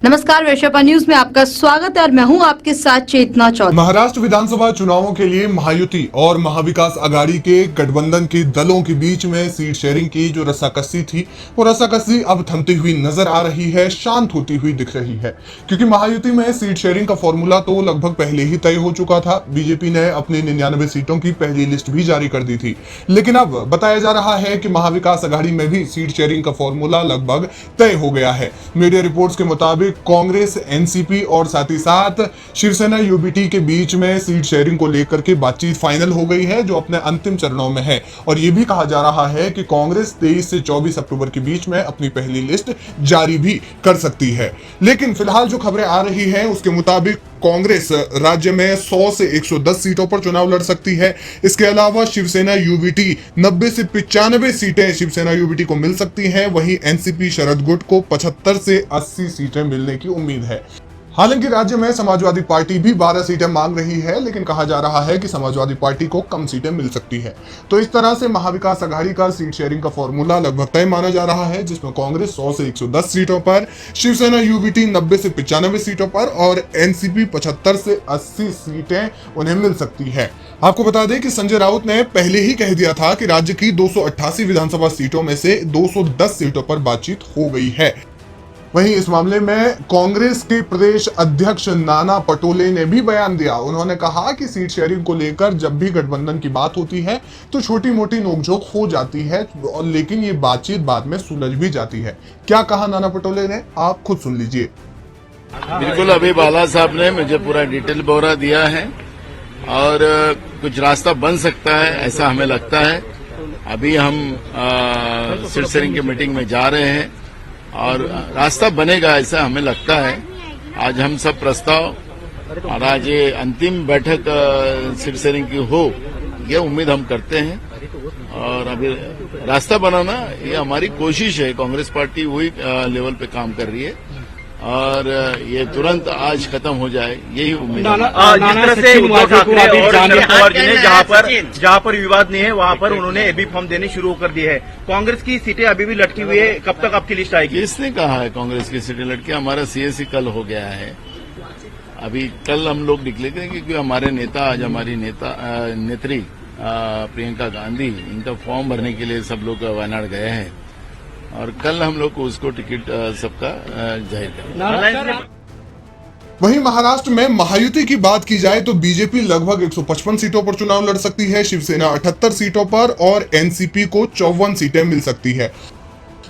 नमस्कार, वैश्यपा न्यूज में आपका स्वागत है और मैं हूं आपके साथ चेतना चौधरी। महाराष्ट्र विधानसभा चुनावों के लिए महायुति और महाविकास आघाड़ी के गठबंधन के दलों के बीच में सीट शेयरिंग की जो रस्साकसी थी, वो रस्साकसी अब थमती हुई नजर आ रही है, शांत होती हुई दिख रही है। क्योंकि महायुति में सीट शेयरिंग का फॉर्मूला तो लगभग पहले ही तय हो चुका था। बीजेपी ने अपनी 99 सीटों की पहली लिस्ट भी जारी कर दी थी, लेकिन अब बताया जा रहा है कि महाविकास आघाड़ी में भी सीट शेयरिंग का फॉर्मूला लगभग तय हो गया है। मीडिया रिपोर्ट्स के मुताबिक कांग्रेस, एनसीपी और साथ ही साथ शिवसेना यूबीटी के बीच में सीट शेयरिंग को लेकर के बातचीत फाइनल हो गई है, जो अपने अंतिम चरणों में है। और यह भी कहा जा रहा है कि कांग्रेस 23 से 24 अक्टूबर के बीच में अपनी पहली लिस्ट जारी भी कर सकती है। लेकिन फिलहाल जो खबरें आ रही हैं उसके मुताबिक कांग्रेस राज्य में 100 से 110 सीटों पर चुनाव लड़ सकती है। इसके अलावा शिवसेना यूबीटी 90 से 95 सीटें शिवसेना यूबीटी को मिल सकती हैं। वहीं एनसीपी शरद गुट को 75 से 80 सीटें मिलने की उम्मीद है। हालांकि राज्य में समाजवादी पार्टी भी 12 सीटें मांग रही है, लेकिन कहा जा रहा है कि समाजवादी पार्टी को कम सीटें मिल सकती है। तो इस तरह से महाविकास आघाड़ी का सीट शेयरिंग का फॉर्मूला लगभग तय माना जा रहा है, जिसमें कांग्रेस 100 से 110 सीटों पर, शिवसेना यूबीटी 90 से 95 सीटों पर और एनसीपी 75 से 80 सीटें उन्हें मिल सकती है। आपको बता दें कि संजय राउत ने पहले ही कह दिया था कि राज्य की 288 विधानसभा सीटों में से 210 सीटों पर बातचीत हो गई है। वहीं इस मामले में कांग्रेस के प्रदेश अध्यक्ष नाना पटोले ने भी बयान दिया। उन्होंने कहा कि सीट शेयरिंग को लेकर जब भी गठबंधन की बात होती है तो छोटी मोटी नोकझोंक हो जाती है, और लेकिन ये बातचीत बाद में सुलझ भी जाती है। क्या कहा नाना पटोले ने, आप खुद सुन लीजिए। बिल्कुल, अभी बाला साहब ने मुझे पूरा डिटेल ब्यौरा दिया है और कुछ रास्ता बन सकता है ऐसा हमें लगता है। अभी हम सीट शेयरिंग की मीटिंग में जा रहे हैं और रास्ता बनेगा ऐसा हमें लगता है। आज हम सब प्रस्ताव और आज ये अंतिम बैठक सीट शेयरिंग की हो, ये उम्मीद हम करते हैं। और अभी रास्ता बनाना ये हमारी कोशिश है। कांग्रेस पार्टी वही लेवल पे काम कर रही है और ये तुरंत आज खत्म हो जाए, यही उम्मीद है। जिस तरह से उद्धव ठाकरे और शरद पवार जी ने जहां पर विवाद नहीं है वहां पर उन्होंने एबी फॉर्म देने शुरू कर दिए है। कांग्रेस की सीटें अभी भी लटकी हुई है, कब तक आपकी लिस्ट आएगी? किसने कहा है कांग्रेस की सीटें लटकी? हमारा सीएसी कल हो गया है। अभी कल हम लोग निकलेंगे क्योंकि हमारे नेता आज हमारी नेत्री प्रियंका गांधी, इनका फॉर्म भरने के लिए सब लोग वायनाड गए हैं और कल हम लोग को उसको टिकट सबका जाहिर करेंगे। वहीं महाराष्ट्र में महायुति की बात की जाए तो बीजेपी लगभग 155 सीटों पर चुनाव लड़ सकती है, शिवसेना 78 सीटों पर और एनसीपी को 54 सीटें मिल सकती है।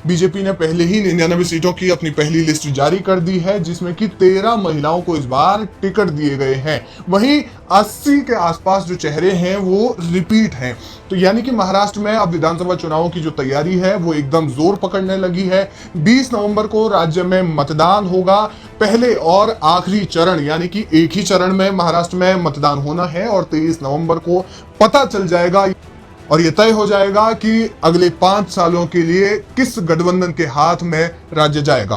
बीजेपी ने पहले ही 99 सीटों की अपनी पहली लिस्ट जारी कर दी है, जिसमें कि 13 महिलाओं को इस बार टिकट दिए गए हैं। वहीं 80 के आसपास जो चेहरे हैं वो रिपीट हैं। तो यानी कि महाराष्ट्र में अब विधानसभा चुनावों की जो तैयारी है वो एकदम जोर पकड़ने लगी है। 20 नवंबर को राज्य में मतदान होगा। पहले और आखिरी चरण यानी कि एक ही चरण में महाराष्ट्र में मतदान होना है और 23 नवंबर को पता चल जाएगा और यह तय हो जाएगा कि अगले 5 सालों के लिए किस गठबंधन के हाथ में राज्य जाएगा।